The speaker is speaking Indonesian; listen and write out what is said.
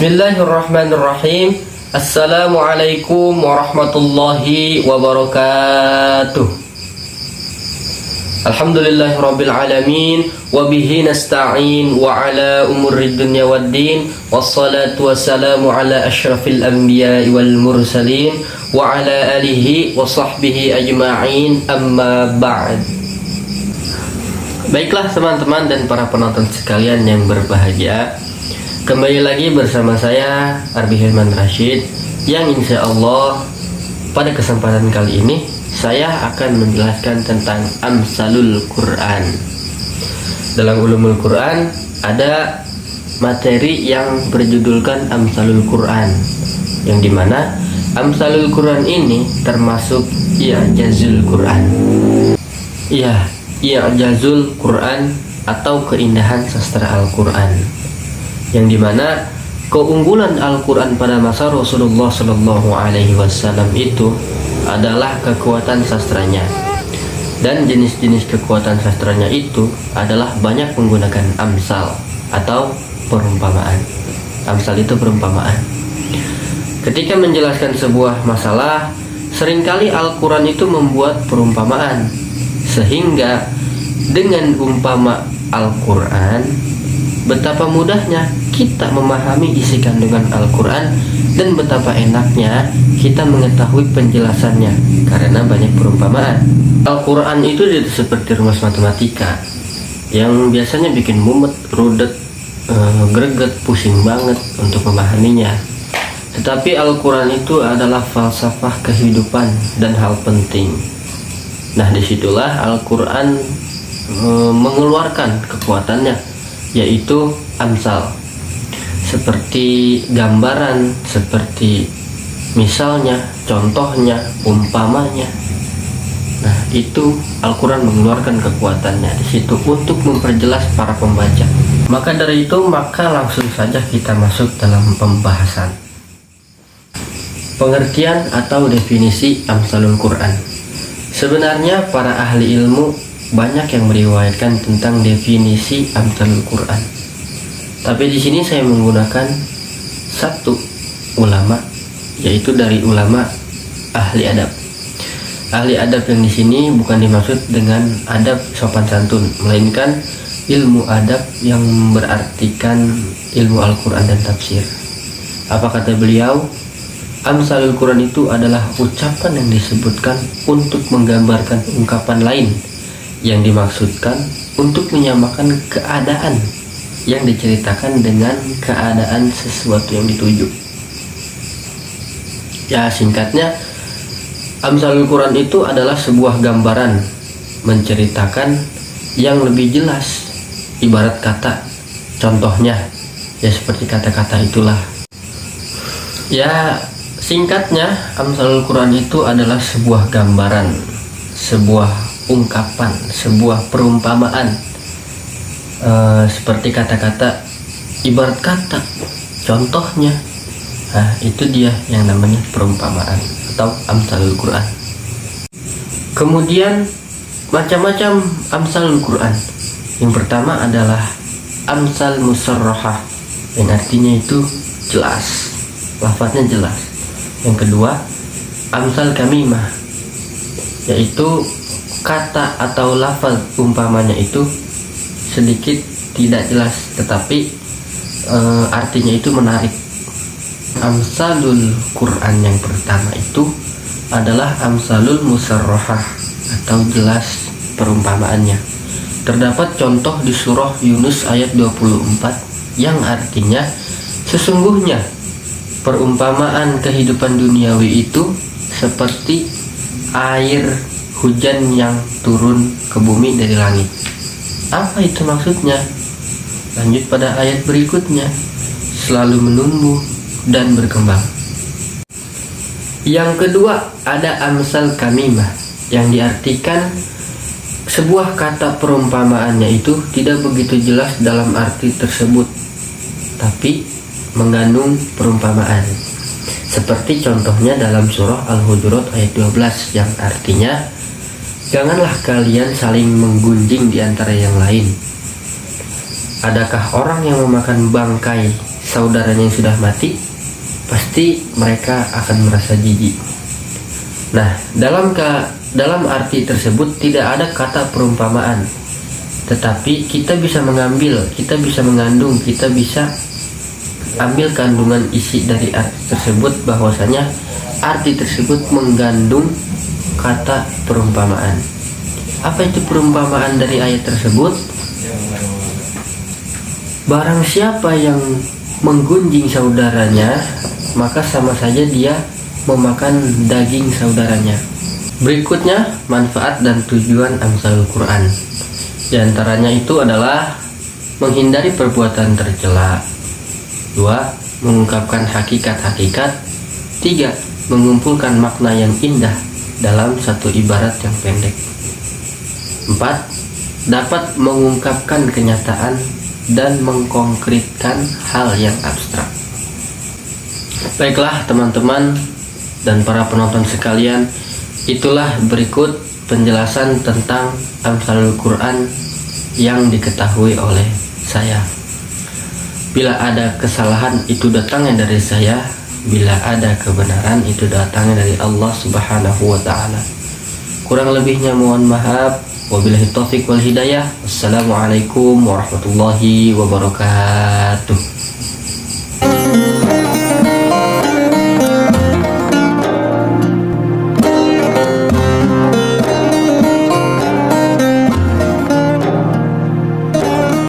Bismillahirrahmanirrahim. Assalamualaikum warahmatullahi wabarakatuh. Alhamdulillahirabbil alamin wa bihi nasta'in wa ala umurid dunya waddin wassalatu wassalamu ala asyrafil anbiya'i wal mursalin wa ala alihi wa sahbihi ajma'in, amma ba'd. Baiklah teman-teman dan para penonton sekalian yang berbahagia, kembali lagi bersama saya Arbi Hilman Rashid, yang insya Allah pada kesempatan kali ini saya akan menjelaskan tentang Amsalul Quran. Dalam ulumul Quran ada materi yang berjudulkan Amsalul Quran, yang dimana Amsalul Quran ini termasuk I'jazul Quran. I'jazul Quran atau keindahan sastra Al-Quran, yang dimana keunggulan Al-Quran pada masa Rasulullah Shallallahu Alaihi Wasallam itu adalah kekuatan sastranya, dan jenis-jenis kekuatan sastranya itu adalah banyak menggunakan amsal atau perumpamaan. Amsal itu perumpamaan. Ketika menjelaskan sebuah masalah, seringkali Al-Quran itu membuat perumpamaan, sehingga dengan umpama Al-Quran, betapa mudahnya kita memahami isi kandungan Al-Quran, dan betapa enaknya kita mengetahui penjelasannya karena banyak perumpamaan. Al-Quran itu seperti rumus matematika yang biasanya bikin mumet, rudet, greget, pusing banget untuk memahaminya. Tetapi Al-Quran itu adalah falsafah kehidupan dan hal penting. Nah, disitulah Al-Quran mengeluarkan kekuatannya, yaitu amsal, seperti gambaran, seperti misalnya, contohnya, umpamanya. Nah, itu Al-Quran mengeluarkan kekuatannya di situ untuk memperjelas para pembaca. Maka dari itu, langsung saja kita masuk dalam pembahasan. Pengertian atau definisi Amsalul Quran. Sebenarnya para ahli ilmu banyak yang meriwayatkan tentang definisi Amsalul Quran. Tapi di sini saya menggunakan satu ulama, yaitu dari ulama ahli adab. Ahli adab yang di sini bukan dimaksud dengan adab sopan santun, melainkan ilmu adab yang berartikan ilmu Al-Quran dan tafsir. Apa kata beliau? Amsalul Quran itu adalah ucapan yang disebutkan untuk menggambarkan ungkapan lain yang dimaksudkan untuk menyamakan keadaan yang diceritakan dengan keadaan sesuatu yang dituju. Ya, singkatnya, Amsalul Quran itu adalah sebuah gambaran menceritakan yang lebih jelas, ibarat kata, contohnya, ya seperti kata-kata itulah. Ya, singkatnya, Amsalul Quran itu adalah sebuah gambaran, sebuah ungkapan, sebuah perumpamaan, seperti kata-kata, ibarat kata, contohnya. Nah, itu dia yang namanya perumpamaan atau Amsalul Quran. Kemudian macam-macam Amsalul Quran. Yang pertama adalah Amsal Musarrahah, yang artinya itu jelas, lafadznya jelas. Yang kedua, Amsal Kamimah, yaitu kata atau lafaz umpamanya itu sedikit tidak jelas, tetapi artinya itu menarik. Amsalul Quran yang pertama itu adalah Amsalul Musarrahah atau jelas perumpamaannya. Terdapat contoh di surah Yunus ayat 24 yang artinya, sesungguhnya perumpamaan kehidupan duniawi itu seperti air hujan yang turun ke bumi dari langit. Apa itu maksudnya? Lanjut pada ayat berikutnya, selalu menumbuh dan berkembang. Yang kedua ada Amsal Kamimah, yang diartikan sebuah kata perumpamaannya itu tidak begitu jelas dalam arti tersebut, tapi mengandung perumpamaan. Seperti contohnya dalam surah Al-Hujurat ayat 12 yang artinya, janganlah kalian saling menggunjing di antara yang lain. Adakah orang yang memakan bangkai saudaranya yang sudah mati, pasti mereka akan merasa jijik. Nah, dalam arti tersebut tidak ada kata perumpamaan, tetapi kita bisa mengambil, kita bisa mengandung, kita bisa ambil kandungan isi dari arti tersebut, bahwasanya arti tersebut mengandung kata perumpamaan. Apa itu perumpamaan dari ayat tersebut? Barang siapa yang menggunjing saudaranya, maka sama saja dia memakan daging saudaranya. Berikutnya, manfaat dan tujuan Amsalul Quran. Di antaranya itu adalah menghindari perbuatan tercela. 2. Mengungkapkan hakikat-hakikat. 3. Mengumpulkan makna yang indah dalam satu ibarat yang pendek. 4. Dapat mengungkapkan kenyataan dan mengkonkretkan hal yang abstrak. Baiklah teman-teman dan para penonton sekalian, itulah berikut penjelasan tentang Amsalul Quran yang diketahui oleh saya. Bila ada kesalahan itu datangnya dari saya, bila ada kebenaran itu datangnya dari Allah Subhanahu wa taala. Kurang lebihnya mohon maaf. Wabillahi taufiq wal hidayah. Wassalamualaikum warahmatullahi wabarakatuh.